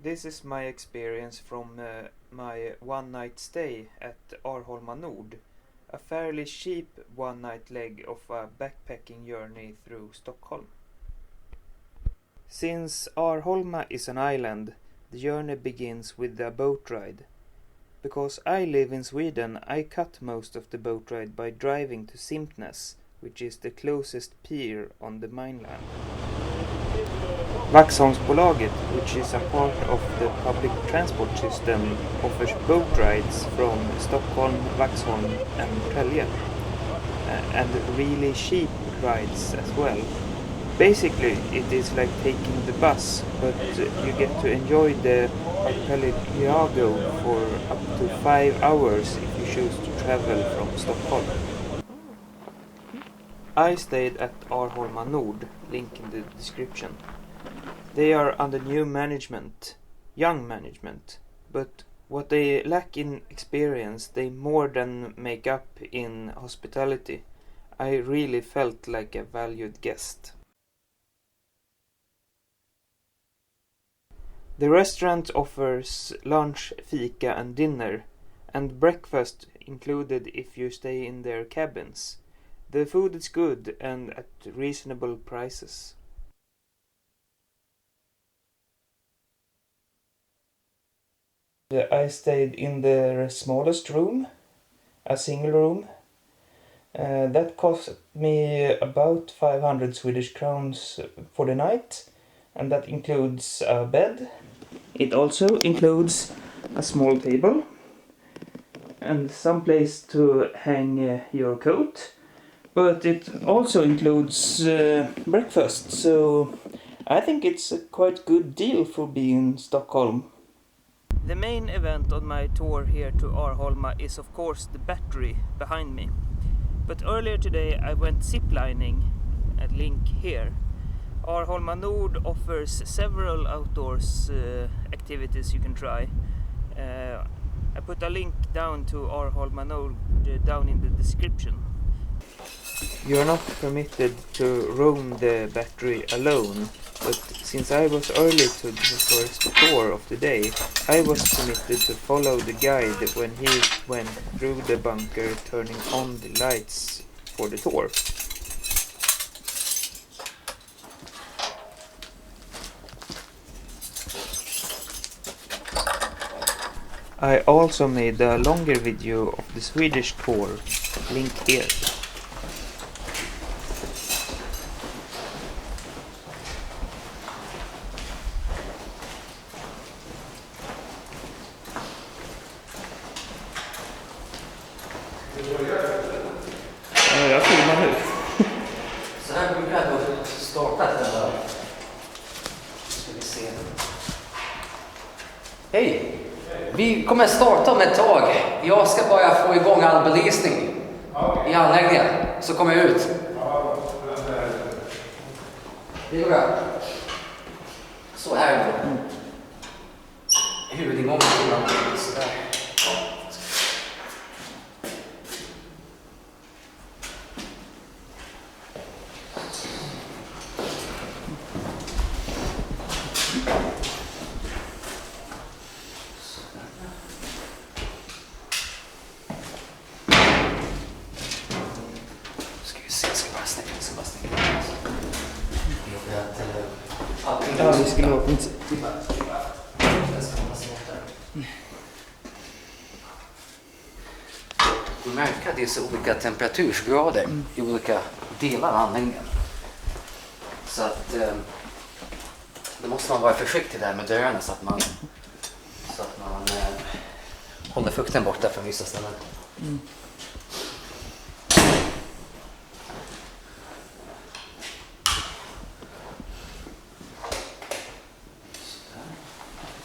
This is my experience from my one-night stay at Arholma Nord, a fairly cheap one-night leg of a backpacking journey through Stockholm. Since Arholma is an island, the journey begins with a boat ride. Because I live in Sweden, I cut most of the boat ride by driving to Simpnäs, which is the closest pier on the mainland. Vaxholmsbolaget, which is a part of the public transport system, offers boat rides from Stockholm, Vaxholm and Norrtälje, and really cheap rides as well. Basically, it is like taking the bus, but you get to enjoy the archipelago for up to 5 hours if you choose to travel from Stockholm. I stayed at Arholma Nord, link in the description. They are under new management, young management, but what they lack in experience they more than make up in hospitality. I really felt like a valued guest. The restaurant offers lunch, fika and dinner, and breakfast included if you stay in their cabins. The food is good and at reasonable prices. I stayed in the smallest room, a single room. That cost me about 500 Swedish crowns for the night, and that includes a bed. It also includes a small table and some place to hang your coat, but it also includes breakfast, so I think it's a quite good deal for being in Stockholm. The main event on my tour here to Arholma is of course the battery behind me. But earlier today I went ziplining at link here. Arholma Nord offers several outdoors activities you can try. I put a link down to Arholma Nord down in the description. You are not permitted to roam the battery alone, but since I was early to the first tour of the day, I was permitted to follow the guide when he went through the bunker turning on the lights for the tour. I also made a longer video of the Swedish tour, link here. Jag filmar nu. Så här brukar jag då starta den där. Ska vi se. Hej! Vi kommer starta om ett tag. Jag ska bara få igång all belysning i anläggningen. Så kommer jag ut. Det går bra. Så här då. Huvudingången till anläggningen. Sådär. Ja, vi skulle åka inte. Du märker att det är så olika temperatursgrader i olika delar av anläggningen. Så att då måste man vara försiktig där med dörrarna så att man håller fukten borta från vissa ställen.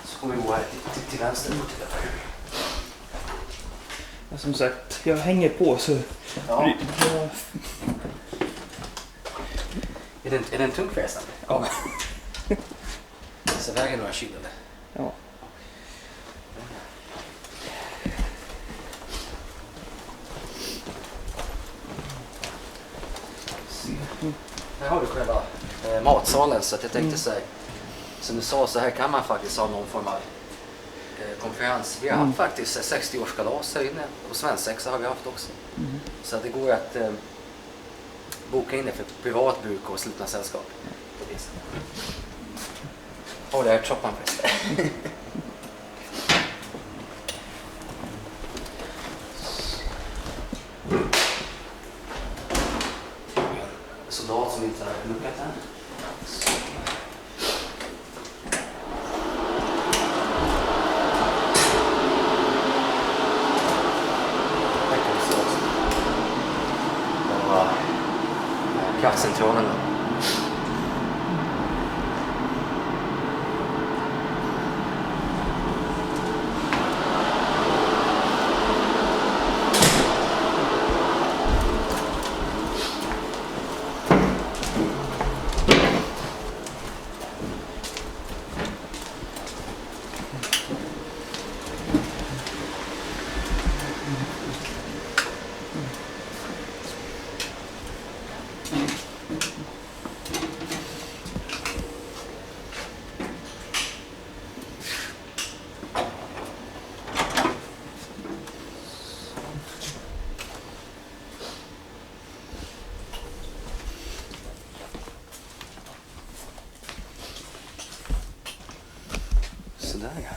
Så kommer vi gå här till vänster och till höger. Ja, som sagt, jag hänger på så... Ja. Är det en tung förresten? Ja. Så väger några kilo eller? Ja. Här har du själva matsalen så att jag tänkte så här. som du sa, så här kan man faktiskt ha någon form av konferens. Vi har haft faktiskt 60-årskalas här inne och svensexa har vi haft också. Så att det går att boka in det för privat bruk och slutna sällskap. Och det är trappan förresten. Soldat som inte har luckat här. Här kan vi se också. Det var kraftcentralen då. Sådär ja.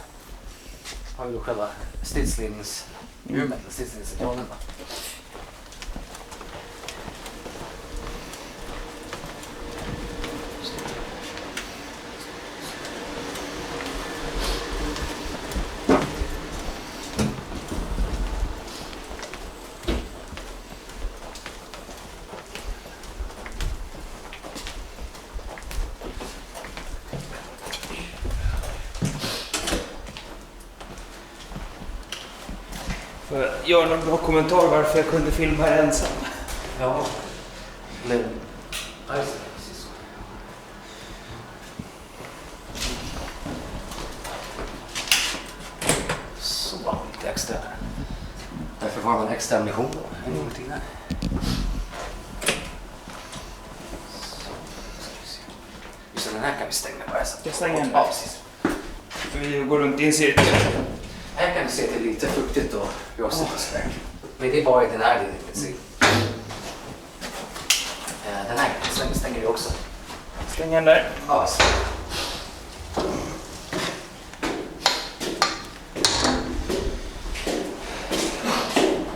Har vi då själva stridsledningsrummet, stridsledningscentralen då. Gör någon bra kommentar varför jag kunde filma här ensam. Ja. Eller... Ja, just det. Precis så. Så, lite extra. Därför var det en extra ammunition då. En gång till här. Just den här kan vi stänga bara. Så. Jag stänger den. Ja, precis. Vi går runt i en cirkel. Här kan du se att det är lite fuktigt och rossigt och sådär. Men det är bara i den här delen. Den här stänger du också. Stänger den där. Ja, så.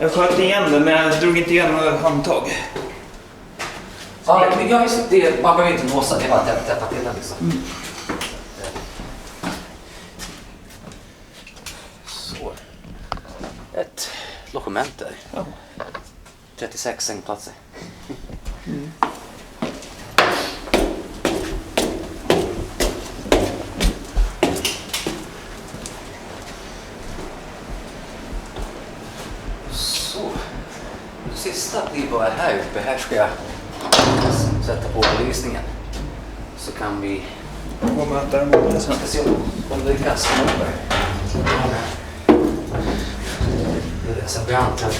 Jag sköt igen den men jag drog inte igen några handtag. Ja, just det. Man behöver inte låsa, det är bara att täppa till den liksom. Så. Ett logement där. Ja. 36 sängplatser. Så. Det sista blir bara här uppe. Här ska jag sätta på belysningen. Så kan vi... Och möta den mot sen. Ska se om det lyckas komma över. Det är så brant här.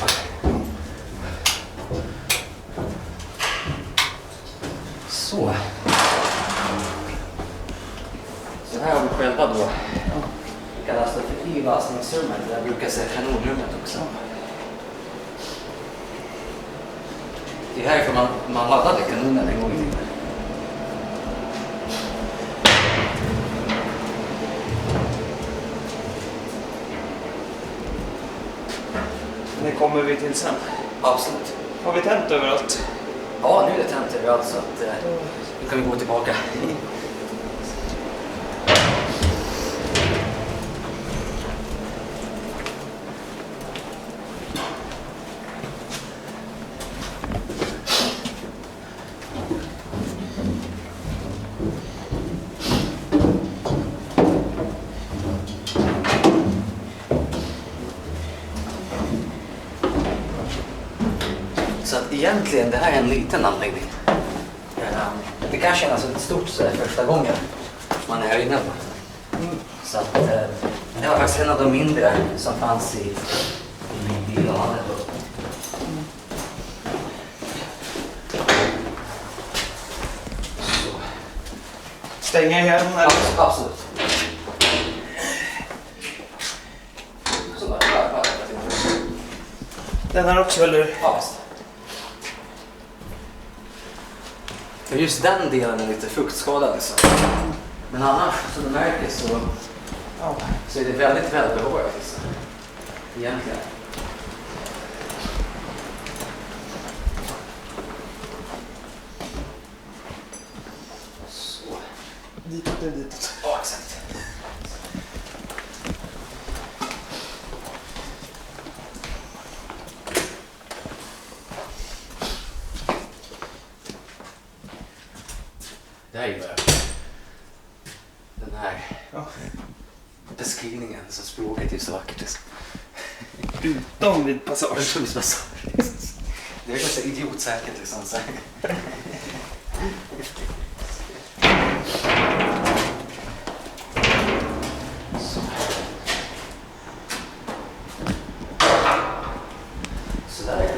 Så. Så här har vi själva då. Det kallas för ilastningsrummet. Jag brukar säga kanonrummet också. Det är härifrån man laddade kanonen en gång i tiden. Det kommer vi till sen. Absolut. Har vi tänt överallt? Ja, nu är det tänt överallt så att nu kan vi gå tillbaka. Så att egentligen, det här är en liten anläggning. Det kan kännas lite stort så här första gången man är här inne. Så att det var faktiskt en av de mindre som fanns i bilen. stänga igen? Eller? Absolut. Den här också, eller? Ja, visst. Just den delen är lite fuktskadad liksom. Men annars, som du märker så är det väldigt välbevarat liksom. Egentligen. Så. Ditåt eller ditåt? Ja, exakt. Det här gillar jag. Den här beskrivningen, så språket är så vackert. Utom vid passage. Det är ganska idiotsäkert liksom. Så. Sådär.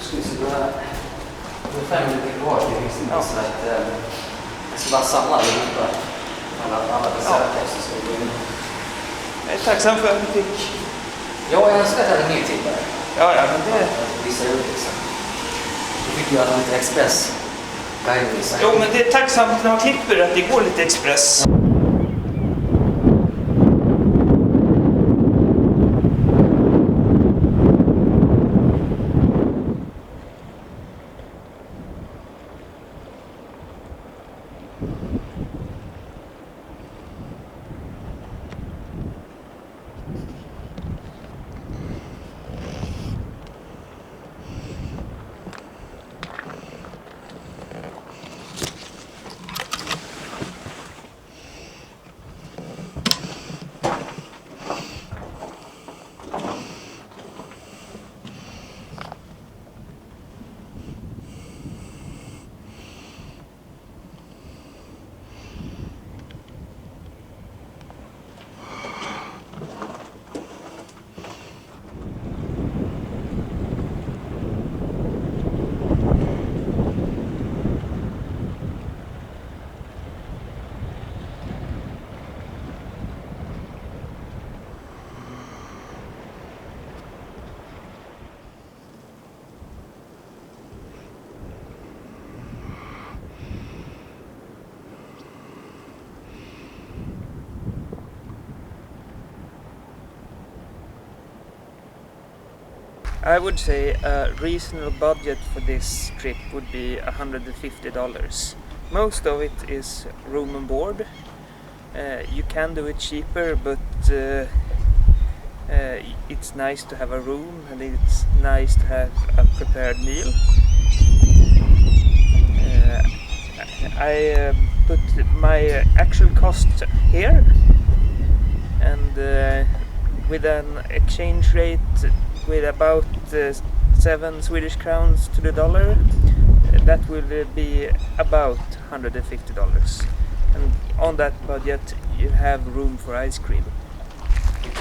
Ska vi se, då är 5 minuter kvar till visningen, så att jag ska bara samla allihopa. Alla besökare som ska gå in. Jag är tacksam för att vi fick... Ja, jag önskar att jag hade mer tid där. Ja, men det... Visa ut liksom. Då fick jag lite express. Jo, men det är tacksamt när man klipper att det går lite express. I would say a reasonable budget for this trip would be $150. Most of it is room and board. You can do it cheaper, but it's nice to have a room and it's nice to have a prepared meal. I put my actual cost here, and with an exchange rate with about 7 Swedish crowns to the dollar, that will be about $150. And on that budget you have room for ice cream.